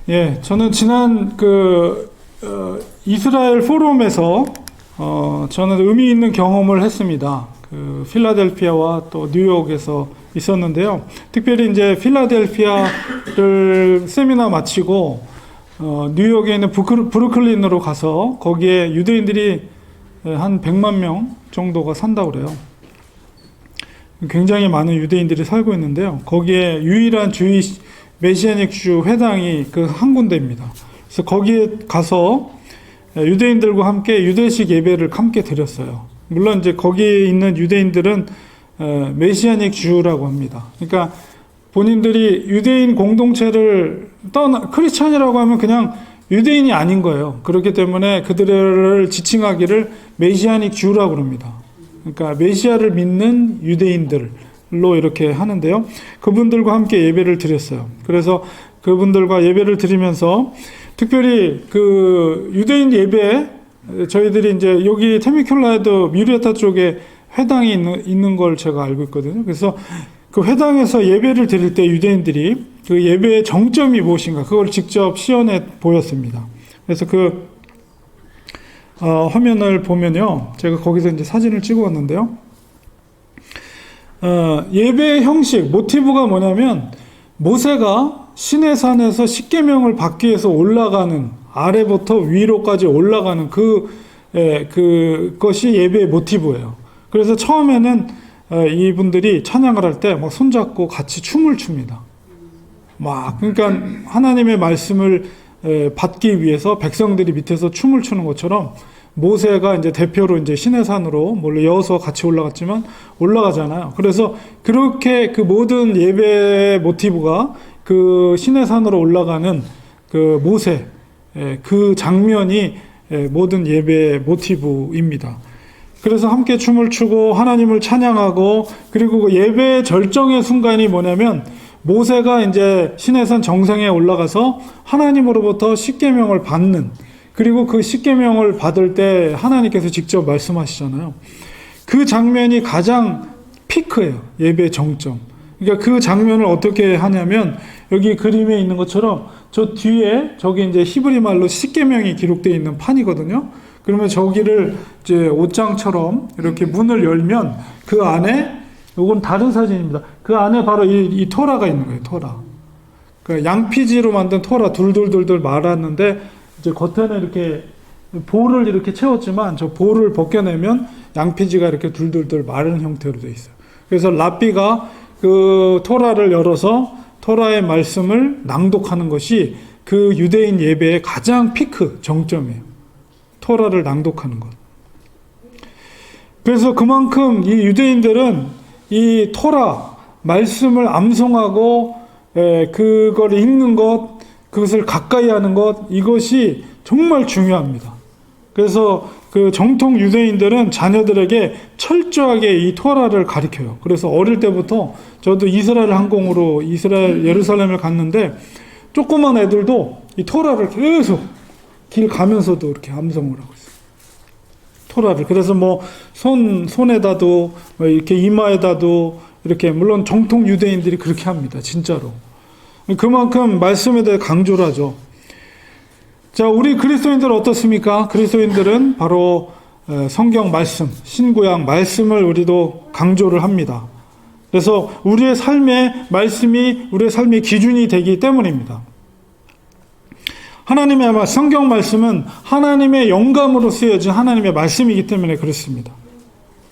예, 저는 지난 이스라엘 포럼에서 저는 의미 있는 경험을 했습니다. 필라델피아와 또 뉴욕에서 있었는데요. 특별히 이제 필라델피아를 세미나 마치고 뉴욕에 있는 브루클린으로 가서 거기에 유대인들이 한 100만 명 정도가 산다고 그래요. 굉장히 많은 유대인들이 살고 있는데요. 거기에 유일한 메시아닉 주 회당이 한 군데입니다. 그래서 거기에 가서 유대인들과 함께 유대식 예배를 함께 드렸어요. 물론 이제 거기에 있는 유대인들은 메시아닉 주라고 합니다. 그러니까 본인들이 유대인 공동체를 크리스찬이라고 하면 그냥 유대인이 아닌 거예요. 그렇기 때문에 그들을 지칭하기를 메시아닉 주라고 합니다. 그러니까 메시아를 믿는 유대인들로 이렇게 하는데요. 그분들과 함께 예배를 드렸어요. 그래서 그분들과 예배를 드리면서 특별히 유대인 예배, 저희들이 이제 여기 테미큘라에도 뮤리아타 쪽에 회당이 있는 걸 제가 알고 있거든요. 그래서 그 회당에서 예배를 드릴 때 유대인들이 그 예배의 정점이 무엇인가 그걸 직접 시연해 보였습니다. 그래서 화면을 보면요, 제가 거기서 이제 사진을 찍어 왔는데요. 예배의 형식, 모티브가 뭐냐면 모세가 시내산에서 십계명을 받기 위해서 올라가는, 아래부터 위로까지 올라가는 그것이 예배의 모티브예요. 그래서 처음에는 이분들이 찬양을 할 때 막 손잡고 같이 춤을 춥니다. 그러니까 하나님의 말씀을 받기 위해서 백성들이 밑에서 춤을 추는 것처럼 모세가 이제 대표로 이제 시내산으로 물론 여호수아 같이 올라갔지만 올라가잖아요. 그래서 그렇게 그 모든 예배의 모티브가 그 시내산으로 올라가는 그 모세, 그 장면이 모든 예배의 모티브입니다. 그래서 함께 춤을 추고 하나님을 찬양하고, 그리고 그 예배의 절정의 순간이 뭐냐면 모세가 이제 시내산 정상에 올라가서 하나님으로부터 십계명을 받는, 그리고 그 십계명을 받을 때 하나님께서 직접 말씀하시잖아요. 그 장면이 가장 피크예요. 예배의 정점. 그러니까 그 장면을 어떻게 하냐면 여기 그림에 있는 것처럼 저 뒤에 저기 이제 히브리 말로 십계명이 기록되어 있는 판이거든요. 그러면 저기를 이제 옷장처럼 이렇게 문을 열면 그 안에, 이건 다른 사진입니다. 그 안에 바로 이 토라가 있는 거예요. 토라. 그러니까 양피지로 만든 토라 둘둘둘둘 말았는데 이제 겉에는 이렇게 볼을 이렇게 채웠지만 저 볼을 벗겨내면 양피지가 이렇게 둘둘둘 마른 형태로 되어 있어요. 그래서 랍비가 그 토라를 열어서 토라의 말씀을 낭독하는 것이 그 유대인 예배의 가장 피크 정점이에요. 토라를 낭독하는 것. 그래서 그만큼 이 유대인들은 이 토라 말씀을 암송하고 그걸 읽는 것, 그것을 가까이 하는 것, 이것이 정말 중요합니다. 그래서 그 정통 유대인들은 자녀들에게 철저하게 이 토라를 가르쳐요. 그래서 어릴 때부터 저도 이스라엘 항공으로 이스라엘 예루살렘을 갔는데 조그만 애들도 이 토라를 계속 길 가면서도 이렇게 암송을 하고 있어요. 토라를. 그래서 뭐 손에다도 이렇게 이마에다도 이렇게, 물론 정통 유대인들이 그렇게 합니다. 진짜로. 그만큼 말씀에 대해 강조를 하죠. 자, 우리 그리스도인들은 어떻습니까? 그리스도인들은 바로 성경 말씀, 신구약 말씀을 우리도 강조를 합니다. 그래서 우리의 삶의 말씀이 우리의 삶의 기준이 되기 때문입니다. 하나님의 성경 말씀은 하나님의 영감으로 쓰여진 하나님의 말씀이기 때문에 그렇습니다.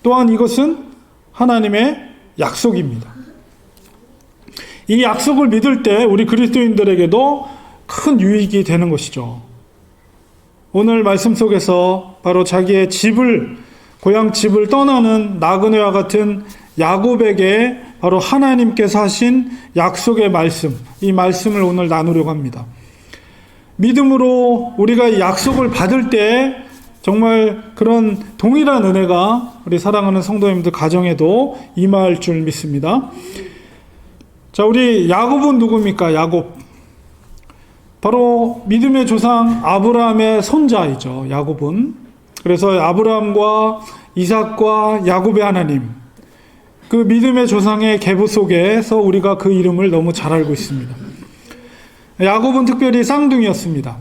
또한 이것은 하나님의 약속입니다. 이 약속을 믿을 때 우리 그리스도인들에게도 큰 유익이 되는 것이죠. 오늘 말씀 속에서 바로 자기의 고향 집을 떠나는 나그네와 같은 야곱에게 바로 하나님께서 하신 약속의 말씀, 이 말씀을 오늘 나누려고 합니다. 믿음으로 우리가 이 약속을 받을 때 정말 그런 동일한 은혜가 우리 사랑하는 성도님들 가정에도 임할 줄 믿습니다. 자, 우리 야곱은 누굽니까? 야곱. 바로 믿음의 조상 아브라함의 손자이죠. 야곱은. 그래서 아브라함과 이삭과 야곱의 하나님, 그 믿음의 조상의 계보 속에서 우리가 그 이름을 너무 잘 알고 있습니다. 야곱은 특별히 쌍둥이였습니다.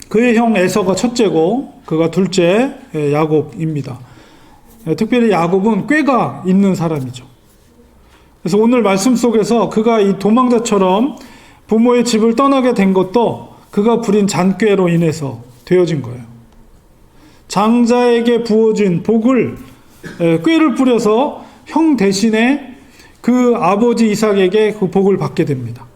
그의 형 에서가 첫째고 그가 둘째 야곱입니다. 특별히 야곱은 꾀가 있는 사람이죠. 그래서 오늘 말씀 속에서 그가 이 도망자처럼 부모의 집을 떠나게 된 것도 그가 부린 잔꾀로 인해서 되어진 거예요. 장자에게 부어진 복을 꾀를 뿌려서 형 대신에 그 아버지 이삭에게 그 복을 받게 됩니다.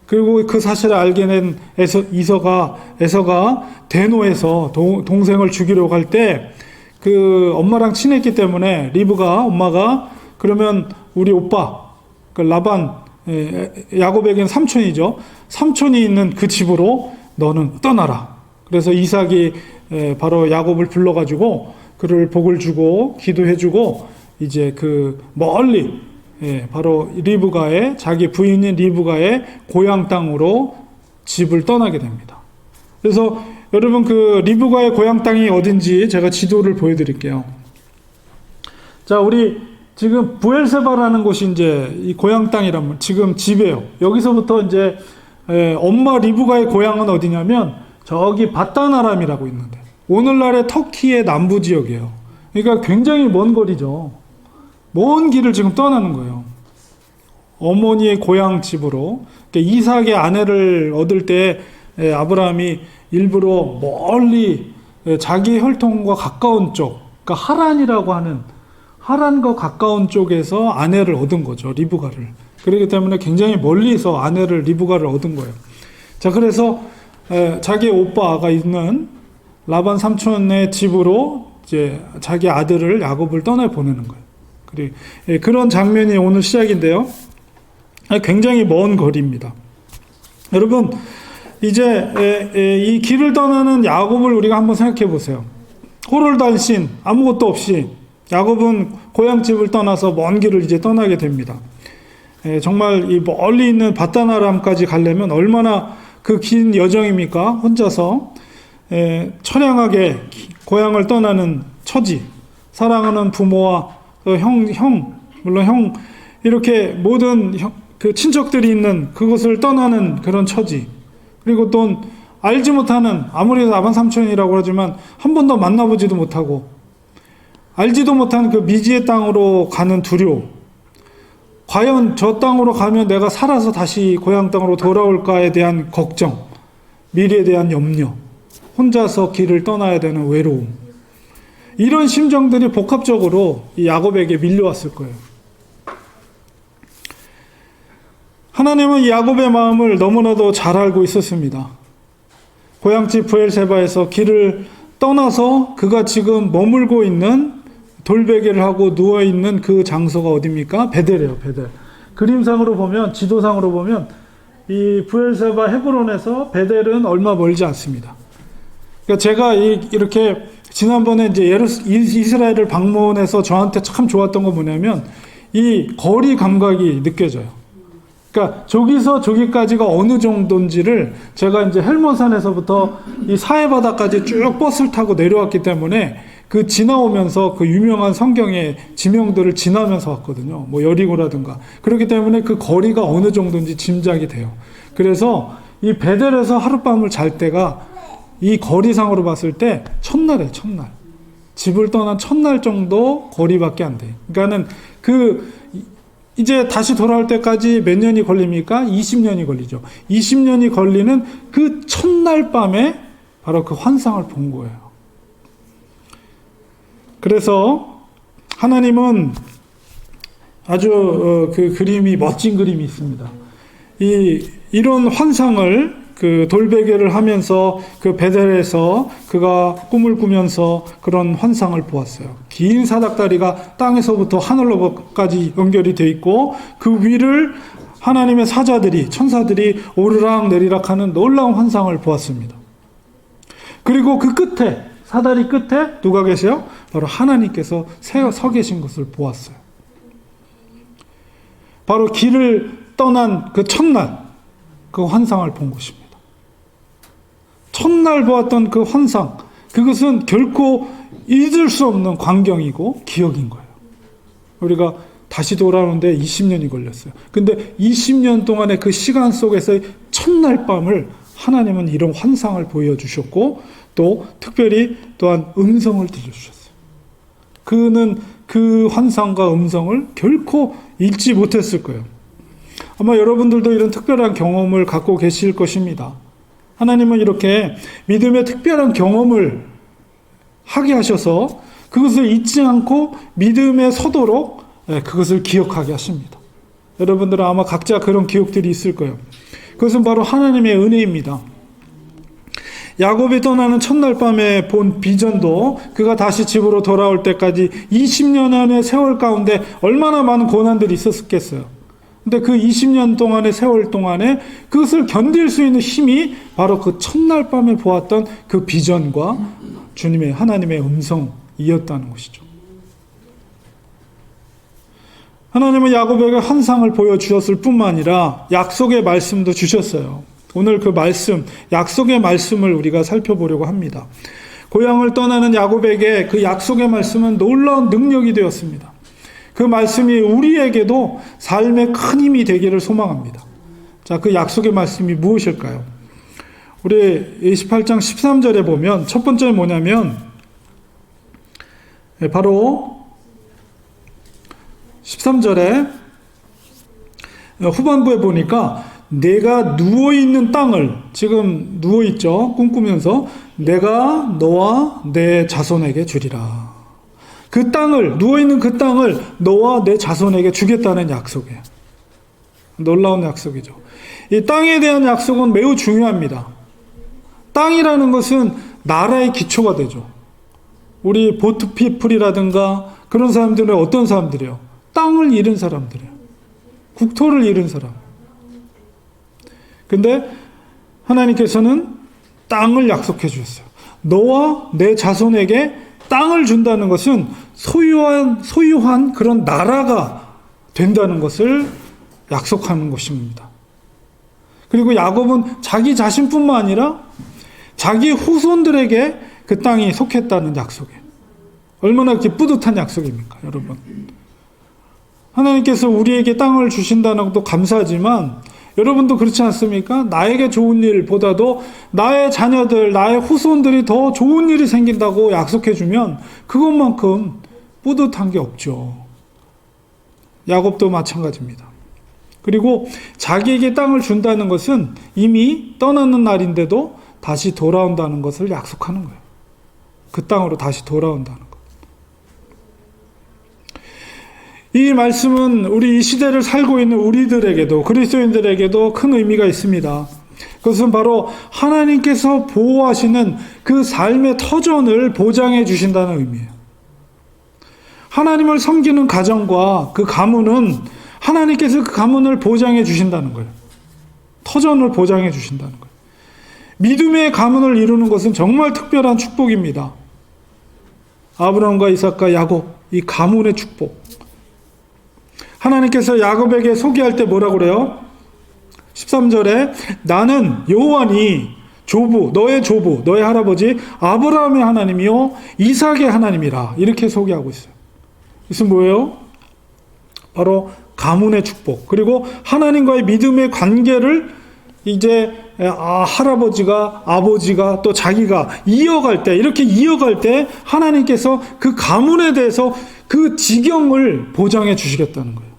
그리고 그 사실을 알게 된 에서가 대노해서 동생을 죽이려고 할 때 그 엄마랑 친했기 때문에 엄마가 그러면 우리 오빠 그 라반 야곱에게는 삼촌이죠. 삼촌이 있는 그 집으로 너는 떠나라. 그래서 이삭이 바로 야곱을 불러가지고 그를 복을 주고 기도해주고 이제 그 멀리 바로 리브가의 자기 부인인 리브가의 고향 땅으로 집을 떠나게 됩니다. 그래서 여러분 그 리브가의 고향 땅이 어딘지 제가 지도를 보여드릴게요. 자, 우리 지금 부엘세바라는 곳이 이제 이 고향 땅이란 지금 집이에요. 여기서부터 이제 엄마 리브가의 고향은 어디냐면 저기 바단 아람이라고 있는데 오늘날의 터키의 남부 지역이에요. 그러니까 굉장히 먼 거리죠. 먼 길을 지금 떠나는 거예요. 어머니의 고향 집으로. 그러니까 이삭의 아내를 얻을 때 아브라함이 일부러 멀리 자기 혈통과 가까운 쪽, 그러니까 하란이라고 하는 하란과 가까운 쪽에서 아내를 얻은 거죠. 리브가를. 그렇기 때문에 굉장히 멀리서 아내를 리브가를 얻은 거예요. 자, 그래서 자기 오빠가 있는 라반 삼촌의 집으로 이제 자기 아들을 야곱을 떠내 보내는 거예요. 그리고 그런 장면이 오늘 시작인데요. 굉장히 먼 거리입니다. 여러분, 이제 이 길을 떠나는 야곱을 우리가 한번 생각해 보세요. 호롤단신 아무것도 없이 야곱은 고향집을 떠나서 먼 길을 이제 떠나게 됩니다. 정말 이 멀리 있는 바단 아람까지 가려면 얼마나 그 긴 여정입니까? 혼자서 처량하게 고향을 떠나는 처지, 사랑하는 부모와 물론 형 이렇게 모든 그 친척들이 있는 그곳을 떠나는 그런 처지. 그리고 또 알지 못하는 아무리 라반 삼촌이라고 하지만 한 번도 만나보지도 못하고 알지도 못한 그 미지의 땅으로 가는 두려움. 과연 저 땅으로 가면 내가 살아서 다시 고향 땅으로 돌아올까에 대한 걱정, 미래에 대한 염려, 혼자서 길을 떠나야 되는 외로움. 이런 심정들이 복합적으로 이 야곱에게 밀려왔을 거예요. 하나님은 이 야곱의 마음을 너무나도 잘 알고 있었습니다. 고향집 부엘세바에서 길을 떠나서 그가 지금 머물고 있는 돌베개를 하고 누워있는 그 장소가 어디입니까? 베델이에요, 베델. 그림상으로 보면, 지도상으로 보면 이 부엘세바 헤브론에서 베델은 얼마 멀지 않습니다. 그러니까 제가 이렇게 지난번에 이제 이스라엘을 방문해서 저한테 참 좋았던 건 뭐냐면 이 거리 감각이 느껴져요. 그러니까 저기서 저기까지가 어느 정도인지를 제가 이제 헬몬산에서부터 이 사해바다까지 쭉 버스를 타고 내려왔기 때문에 그 지나오면서 그 유명한 성경의 지명들을 지나면서 왔거든요. 뭐 여리고라든가. 그렇기 때문에 그 거리가 어느 정도인지 짐작이 돼요. 그래서 이 베델에서 하룻밤을 잘 때가 이 거리상으로 봤을 때 첫날이에요, 첫날. 집을 떠난 첫날 정도 거리밖에 안 돼요. 그러니까는 이제 다시 돌아올 때까지 몇 년이 걸립니까? 20년이 걸리죠. 20년이 걸리는 그 첫날 밤에 바로 그 환상을 본 거예요. 그래서 하나님은 아주 그 그림이 멋진 그림이 있습니다. 이런 환상을 그 돌베개를 하면서 그 베델에서 그가 꿈을 꾸면서 그런 환상을 보았어요. 긴 사닥다리가 땅에서부터 하늘로까지 연결이 되어 있고 그 위를 하나님의 사자들이 천사들이 오르락 내리락 하는 놀라운 환상을 보았습니다. 그리고 그 끝에 사다리 끝에 누가 계세요? 바로 하나님께서 서 계신 것을 보았어요. 바로 길을 떠난 그 첫날 그 환상을 본 것입니다. 첫날 보았던 그 환상, 그것은 결코 잊을 수 없는 광경이고 기억인 거예요. 우리가 다시 돌아오는데 20년이 걸렸어요. 근데 20년 동안의 그 시간 속에서의 첫날 밤을 하나님은 이런 환상을 보여주셨고 또 특별히 또한 음성을 들려주셨어요. 그는 그 환상과 음성을 결코 잊지 못했을 거예요. 아마 여러분들도 이런 특별한 경험을 갖고 계실 것입니다. 하나님은 이렇게 믿음의 특별한 경험을 하게 하셔서 그것을 잊지 않고 믿음에 서도록 그것을 기억하게 하십니다. 여러분들은 아마 각자 그런 기억들이 있을 거예요. 그것은 바로 하나님의 은혜입니다. 야곱이 떠나는 첫날 밤에 본 비전도 그가 다시 집으로 돌아올 때까지 20년의 세월 가운데 얼마나 많은 고난들이 있었겠어요. 근데 그 20년 동안의 세월 동안에 그것을 견딜 수 있는 힘이 바로 그 첫날 밤에 보았던 그 비전과 주님의 하나님의 음성이었다는 것이죠. 하나님은 야곱에게 환상을 보여주셨을 뿐만 아니라 약속의 말씀도 주셨어요. 오늘 그 말씀, 약속의 말씀을 우리가 살펴보려고 합니다. 고향을 떠나는 야곱에게 그 약속의 말씀은 놀라운 능력이 되었습니다. 그 말씀이 우리에게도 삶의 큰 힘이 되기를 소망합니다. 자, 그 약속의 말씀이 무엇일까요? 우리 28장 13절에 보면 첫 번째 뭐냐면 바로 13절에 후반부에 보니까 내가 누워있는 땅을, 지금 누워있죠, 꿈꾸면서 내가 너와 내 자손에게 주리라. 그 땅을, 누워있는 그 땅을 너와 내 자손에게 주겠다는 약속이에요. 놀라운 약속이죠. 이 땅에 대한 약속은 매우 중요합니다. 땅이라는 것은 나라의 기초가 되죠. 우리 보트피플이라든가 그런 사람들은 어떤 사람들이에요? 땅을 잃은 사람들이에요. 국토를 잃은 사람. 근데 하나님께서는 땅을 약속해 주셨어요. 너와 내 자손에게 땅을 준다는 것은 소유한 그런 나라가 된다는 것을 약속하는 것입니다. 그리고 야곱은 자기 자신뿐만 아니라 자기 후손들에게 그 땅이 속했다는 약속이에요. 얼마나 뿌듯한 약속입니까, 여러분? 하나님께서 우리에게 땅을 주신다는 것도 감사하지만 여러분도 그렇지 않습니까? 나에게 좋은 일보다도 나의 자녀들, 나의 후손들이 더 좋은 일이 생긴다고 약속해주면 그것만큼 뿌듯한 게 없죠. 야곱도 마찬가지입니다. 그리고 자기에게 땅을 준다는 것은 이미 떠나는 날인데도 다시 돌아온다는 것을 약속하는 거예요. 그 땅으로 다시 돌아온다는 것. 이 말씀은 우리 이 시대를 살고 있는 우리들에게도, 그리스도인들에게도 큰 의미가 있습니다. 그것은 바로 하나님께서 보호하시는 그 삶의 터전을 보장해 주신다는 의미예요. 하나님을 섬기는 가정과 그 가문은 하나님께서 그 가문을 보장해 주신다는 거예요. 터전을 보장해 주신다는 거예요. 믿음의 가문을 이루는 것은 정말 특별한 축복입니다. 아브라함과 이삭과 야곱, 이 가문의 축복. 하나님께서 야곱에게 소개할 때 뭐라고 그래요? 13절에 나는 여호와니 조부, 너의 할아버지 아브라함의 하나님이요 이삭의 하나님이라, 이렇게 소개하고 있어요. 그것은 뭐예요? 바로 가문의 축복, 그리고 하나님과의 믿음의 관계를 이제 할아버지가, 아버지가, 또 자기가 이렇게 이어갈 때 하나님께서 그 가문에 대해서 그 지경을 보장해 주시겠다는 거예요.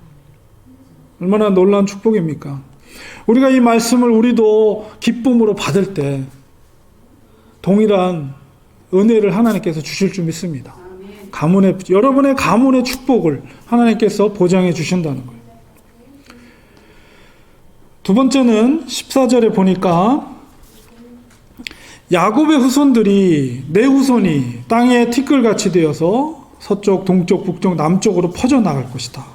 얼마나 놀라운 축복입니까? 우리가 이 말씀을 우리도 기쁨으로 받을 때 동일한 은혜를 하나님께서 주실 줄 믿습니다. 여러분의 가문의 축복을 하나님께서 보장해 주신다는 거예요. 두 번째는 14절에 보니까 야곱의 후손들이, 내 후손이 땅에 티끌같이 되어서 서쪽, 동쪽, 북쪽, 남쪽으로 퍼져나갈 것이다.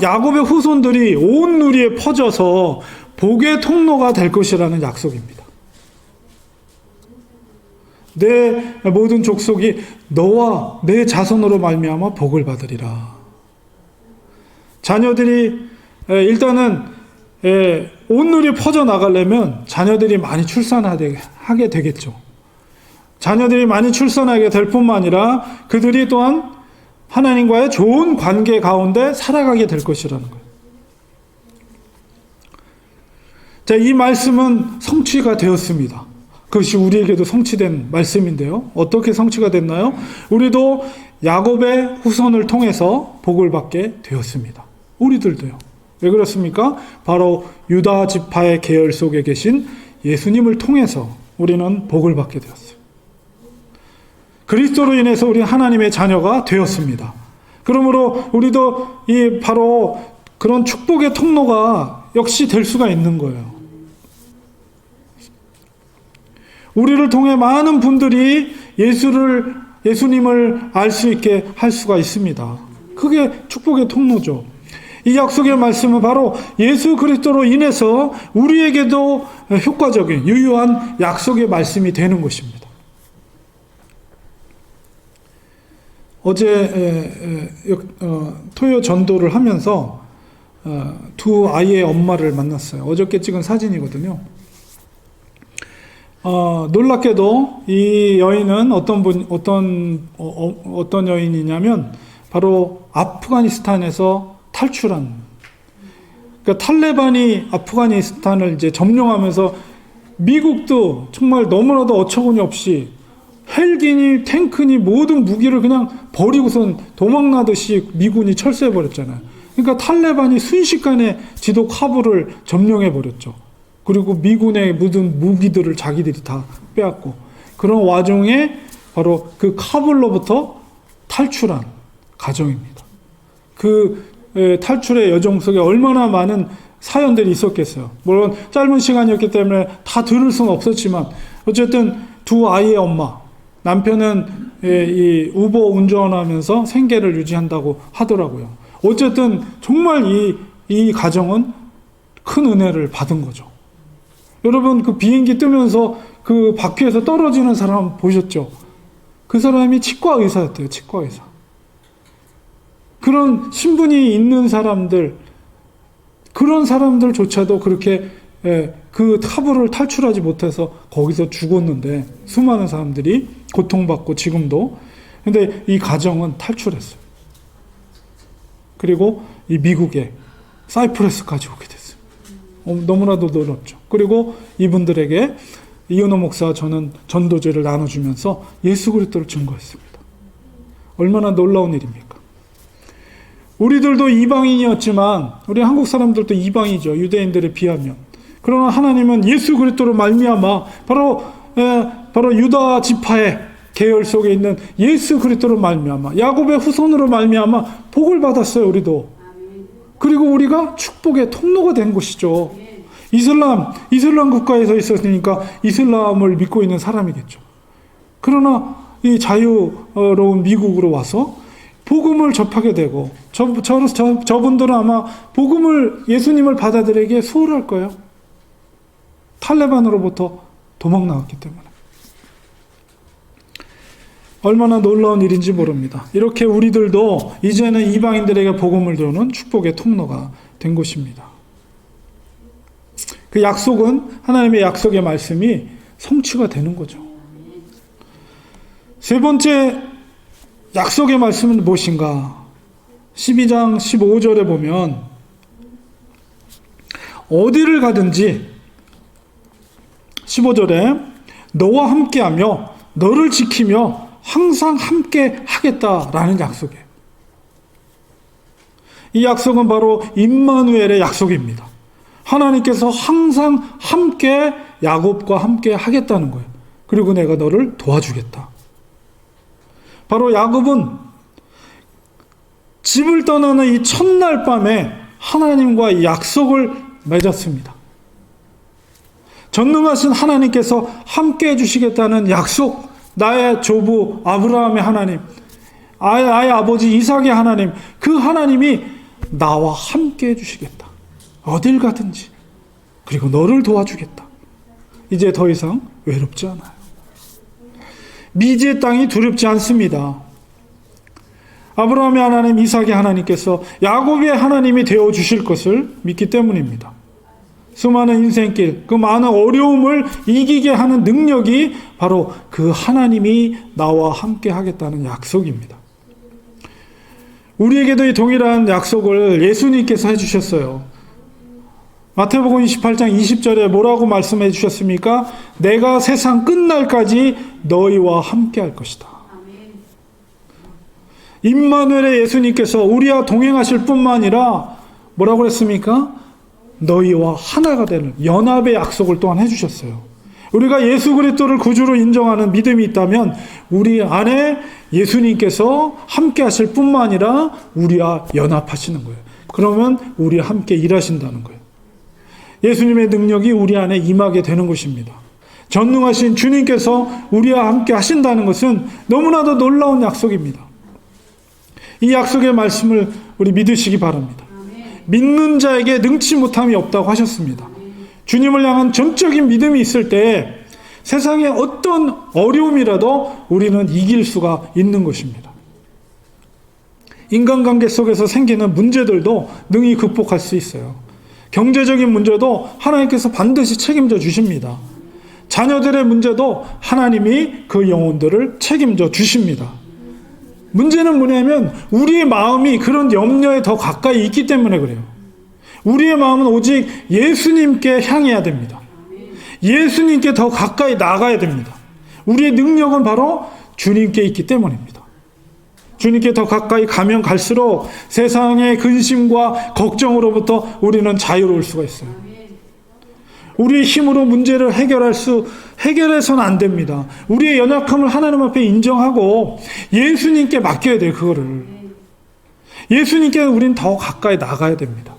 야곱의 후손들이 온 누리에 퍼져서 복의 통로가 될 것이라는 약속입니다. 내 모든 족속이 너와 내 자손으로 말미암아 복을 받으리라. 자녀들이 일단은 온 누리에 퍼져나가려면 자녀들이 많이 출산하게 되겠죠. 자녀들이 많이 출산하게 될 뿐만 아니라 그들이 또한 하나님과의 좋은 관계 가운데 살아가게 될 것이라는 거예요. 자, 이 말씀은 성취가 되었습니다. 그것이 우리에게도 성취된 말씀인데요. 어떻게 성취가 됐나요? 우리도 야곱의 후손을 통해서 복을 받게 되었습니다. 우리들도요. 왜 그렇습니까? 바로 유다 지파의 계열 속에 계신 예수님을 통해서 우리는 복을 받게 되었어요. 그리스도로 인해서 우리 하나님의 자녀가 되었습니다. 그러므로 우리도 이 바로 그런 축복의 통로가 역시 될 수가 있는 거예요. 우리를 통해 많은 분들이 예수님을 알 수 있게 할 수가 있습니다. 그게 축복의 통로죠. 이 약속의 말씀은 바로 예수 그리스도로 인해서 우리에게도 효과적인 유효한 약속의 말씀이 되는 것입니다. 어제 토요 전도를 하면서 두 아이의 엄마를 만났어요. 어저께 찍은 사진이거든요. 놀랍게도 이 여인은 어떤 여인이냐면 바로 아프가니스탄에서 탈출한, 그러니까 탈레반이 아프가니스탄을 이제 점령하면서 미국도 정말 너무나도 어처구니 없이 헬기니 탱크니 모든 무기를 그냥 버리고선 도망나듯이 미군이 철수해버렸잖아요. 그러니까 탈레반이 순식간에 지도 카불을 점령해버렸죠. 그리고 미군의 모든 무기들을 자기들이 다 빼앗고, 그런 와중에 바로 그 카불로부터 탈출한 가정입니다. 그 탈출의 여정 속에 얼마나 많은 사연들이 있었겠어요. 물론 짧은 시간이었기 때문에 다 들을 수는 없었지만 어쨌든 두 아이의 엄마, 남편은 이 우버 운전하면서 생계를 유지한다고 하더라고요. 어쨌든 정말 이 가정은 큰 은혜를 받은 거죠. 여러분, 그 비행기 뜨면서 그 바퀴에서 떨어지는 사람 보셨죠? 그 사람이 치과 의사였대요. 치과 의사. 그런 신분이 있는 사람들, 그런 사람들조차도 그렇게 그 카불을 탈출하지 못해서 거기서 죽었는데, 수많은 사람들이 고통받고 지금도. 근데 이 가정은 탈출했어요. 그리고 이 미국에 사이프러스까지 오게 됐어요. 너무나도 놀랍죠. 그리고 이분들에게 이은호 목사와 저는 전도제를 나눠주면서 예수 그리스도를 증거했습니다. 얼마나 놀라운 일입니까? 우리들도 이방인이었지만, 우리 한국 사람들도 이방이죠. 유대인들에 비하면. 그러나 하나님은 예수 그리스도로 말미암아 바로 유다 지파의 계열 속에 있는 예수 그리스도로 말미암아, 야곱의 후손으로 말미암아 복을 받았어요. 우리도. 그리고 우리가 축복의 통로가 된 것이죠. 이슬람 국가에서 있었으니까 이슬람을 믿고 있는 사람이겠죠. 그러나 이 자유로운 미국으로 와서 복음을 접하게 되고, 저분들은 아마 예수님을 받아들이기에 수월할 거예요. 탈레반으로부터 도망 나왔기 때문에. 얼마나 놀라운 일인지 모릅니다. 이렇게 우리들도 이제는 이방인들에게 복음을 주는 축복의 통로가 된 것입니다. 그 약속은, 하나님의 약속의 말씀이 성취가 되는 거죠. 세 번째 약속의 말씀은 무엇인가? 12장 15절에 보면 어디를 가든지 15절에 너와 함께하며 너를 지키며 항상 함께 하겠다라는 약속이에요. 이 약속은 바로 임마누엘의 약속입니다. 하나님께서 항상 함께 야곱과 함께 하겠다는 거예요. 그리고 내가 너를 도와주겠다. 바로 야곱은 집을 떠나는 이 첫날 밤에 하나님과 약속을 맺었습니다. 전능하신 하나님께서 함께 해주시겠다는 약속, 나의 조부 아브라함의 하나님, 나의 아버지 이삭의 하나님, 그 하나님이 나와 함께 해주시겠다. 어딜 가든지. 그리고 너를 도와주겠다. 이제 더 이상 외롭지 않아요. 미지의 땅이 두렵지 않습니다. 아브라함의 하나님, 이삭의 하나님께서 야곱의 하나님이 되어주실 것을 믿기 때문입니다. 수많은 인생길, 그 많은 어려움을 이기게 하는 능력이 바로 그 하나님이 나와 함께 하겠다는 약속입니다. 우리에게도 이 동일한 약속을 예수님께서 해주셨어요. 마태복음 28장 20절에 뭐라고 말씀해 주셨습니까? 내가 세상 끝날까지 너희와 함께 할 것이다. 임마누엘의 예수님께서 우리와 동행하실 뿐만 아니라 뭐라고 그랬습니까? 너희와 하나가 되는 연합의 약속을 또한 해주셨어요. 우리가 예수 그리스도를 구주로 인정하는 믿음이 있다면 우리 안에 예수님께서 함께 하실 뿐만 아니라 우리와 연합하시는 거예요. 그러면 우리와 함께 일하신다는 거예요. 예수님의 능력이 우리 안에 임하게 되는 것입니다. 전능하신 주님께서 우리와 함께 하신다는 것은 너무나도 놀라운 약속입니다. 이 약속의 말씀을 우리 믿으시기 바랍니다. 믿는 자에게 능치 못함이 없다고 하셨습니다. 주님을 향한 전적인 믿음이 있을 때 세상의 어떤 어려움이라도 우리는 이길 수가 있는 것입니다. 인간관계 속에서 생기는 문제들도 능히 극복할 수 있어요. 경제적인 문제도 하나님께서 반드시 책임져 주십니다. 자녀들의 문제도 하나님이 그 영혼들을 책임져 주십니다. 문제는 뭐냐면 우리의 마음이 그런 염려에 더 가까이 있기 때문에 그래요. 우리의 마음은 오직 예수님께 향해야 됩니다. 예수님께 더 가까이 나가야 됩니다. 우리의 능력은 바로 주님께 있기 때문입니다. 주님께 더 가까이 가면 갈수록 세상의 근심과 걱정으로부터 우리는 자유로울 수가 있어요. 우리의 힘으로 문제를 해결해서는 안 됩니다. 우리의 연약함을 하나님 앞에 인정하고 예수님께 맡겨야 돼요, 그거를. 예수님께 우린 더 가까이 나가야 됩니다.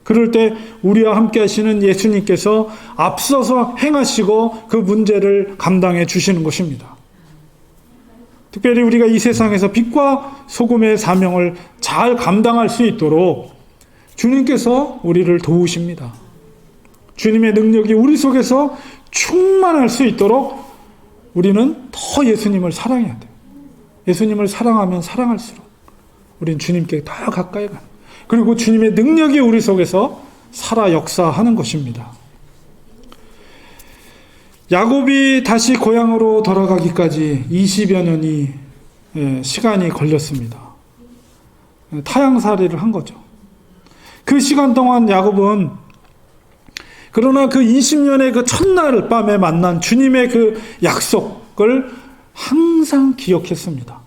그럴 때 우리와 함께 하시는 예수님께서 앞서서 행하시고 그 문제를 감당해 주시는 것입니다. 특별히 우리가 이 세상에서 빛과 소금의 사명을 잘 감당할 수 있도록 주님께서 우리를 도우십니다. 주님의 능력이 우리 속에서 충만할 수 있도록 우리는 더 예수님을 사랑해야 돼요. 예수님을 사랑하면 사랑할수록 우린 주님께 더 가까이 가는, 그리고 주님의 능력이 우리 속에서 살아 역사하는 것입니다. 야곱이 다시 고향으로 돌아가기까지 20여 년이 시간이 걸렸습니다. 타향살이를 한 거죠. 그 시간 동안 야곱은 그러나 그 20년의 그 첫날 밤에 만난 주님의 그 약속을 항상 기억했습니다.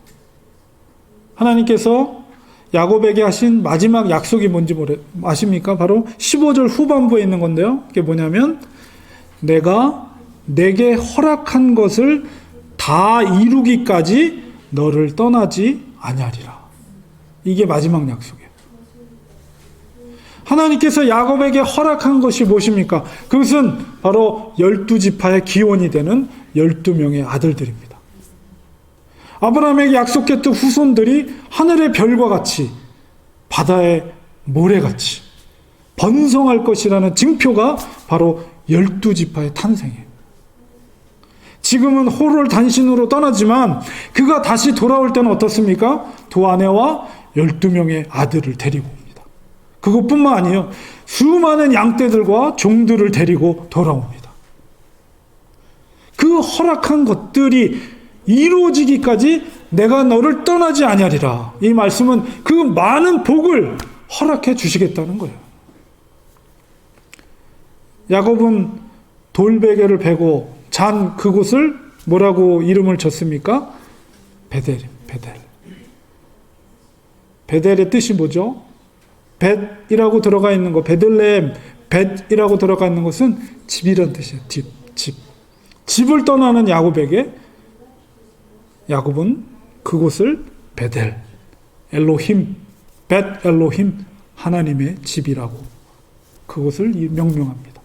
하나님께서 야곱에게 하신 마지막 약속이 뭔지 아십니까? 바로 15절 후반부에 있는 건데요. 그게 뭐냐면 내가 내게 허락한 것을 다 이루기까지 너를 떠나지 아니하리라. 이게 마지막 약속이에요. 하나님께서 야곱에게 허락한 것이 무엇입니까? 그것은 바로 12지파의 기원이 되는 12명의 아들들입니다. 아브라함에게 약속했던 후손들이 하늘의 별과 같이 바다의 모래같이 번성할 것이라는 징표가 바로 12지파의 탄생이에요. 지금은 호를 단신으로 떠나지만 그가 다시 돌아올 때는 어떻습니까? 두 아내와 12명의 아들을 데리고 옵니다. 그것뿐만 아니에요. 수많은 양떼들과 종들을 데리고 돌아옵니다. 그 허락한 것들이 이루어지기까지 내가 너를 떠나지 아니하리라. 이 말씀은 그 많은 복을 허락해 주시겠다는 거예요. 야곱은 돌베개를 베고 잔 그곳을 뭐라고 이름을 줬습니까? 베델. 베델의 뜻이 뭐죠? 벳이라고 들어가 있는 거, 베들레헴, 벳이라고 들어가 있는 것은 집이란 뜻이에요. 집. 집을 떠나는 야곱에게 야곱은 그곳을 베델, 엘로힘, 벳 엘로힘, 하나님의 집이라고 그곳을 명명합니다.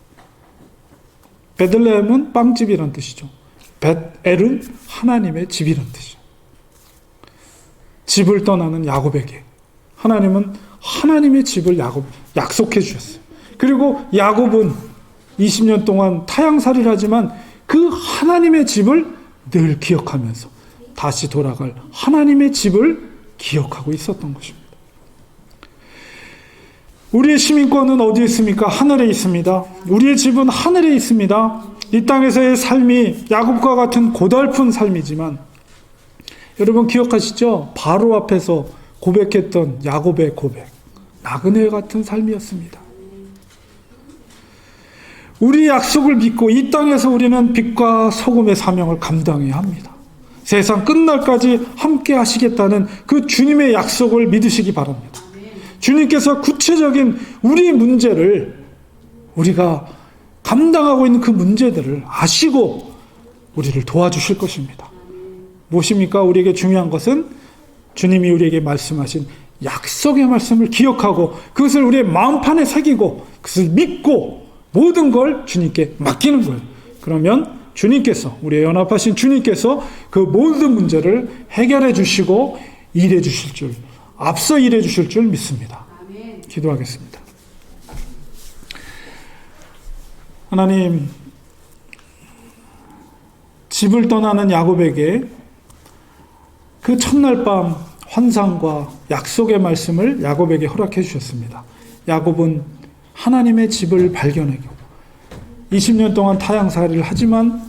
베들레헴은 빵집이란 뜻이죠. 벳엘은 하나님의 집이란 뜻이죠. 집을 떠나는 야곱에게 하나님은 하나님의 집을 약속해 주셨어요. 그리고 야곱은 20년 동안 타향살이를 하지만 그 하나님의 집을 늘 기억하면서 다시 돌아갈 하나님의 집을 기억하고 있었던 것입니다. 우리의 시민권은 어디에 있습니까? 하늘에 있습니다. 우리의 집은 하늘에 있습니다. 이 땅에서의 삶이 야곱과 같은 고달픈 삶이지만 여러분 기억하시죠? 바로 앞에서 고백했던 야곱의 고백, 나그네 같은 삶이었습니다. 우리 약속을 믿고 이 땅에서 우리는 빛과 소금의 사명을 감당해야 합니다. 세상 끝날까지 함께 하시겠다는 그 주님의 약속을 믿으시기 바랍니다. 주님께서 구체적인 우리 문제를, 우리가 감당하고 있는 그 문제들을 아시고 우리를 도와주실 것입니다. 무엇입니까? 우리에게 중요한 것은 주님이 우리에게 말씀하신 약속의 말씀을 기억하고 그것을 우리의 마음판에 새기고 그것을 믿고 모든 걸 주님께 맡기는 거예요. 그러면 주님께서, 우리의 연합하신 주님께서 그 모든 문제를 해결해 주시고 일해 주실 줄, 앞서 일해 주실 줄 믿습니다. 기도하겠습니다. 하나님, 집을 떠나는 야곱에게 그 첫날 밤 환상과 약속의 말씀을 야곱에게 허락해 주셨습니다. 야곱은 하나님의 집을 발견하고 20년 동안 타향살이를 하지만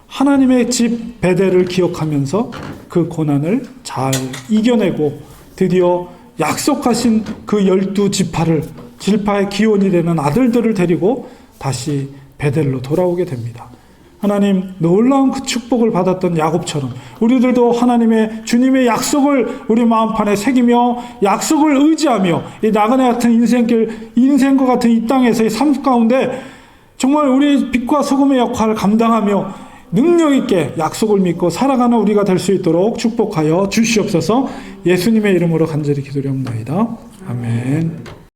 하나님의 집 베델을 기억하면서 그 고난을 잘 이겨내고 드디어 약속하신 그 12지파를, 질파의 기원이 되는 아들들을 데리고 다시 베델로 돌아오게 됩니다. 하나님, 놀라운 그 축복을 받았던 야곱처럼 우리들도 하나님의 주님의 약속을 우리 마음판에 새기며 약속을 의지하며 이 나그네 같은 인생과 같은 이 땅에서의 삶 가운데 정말 우리의 빛과 소금의 역할을 감당하며 능력 있게 약속을 믿고 살아가는 우리가 될 수 있도록 축복하여 주시옵소서. 예수님의 이름으로 간절히 기도드립니다. 아멘.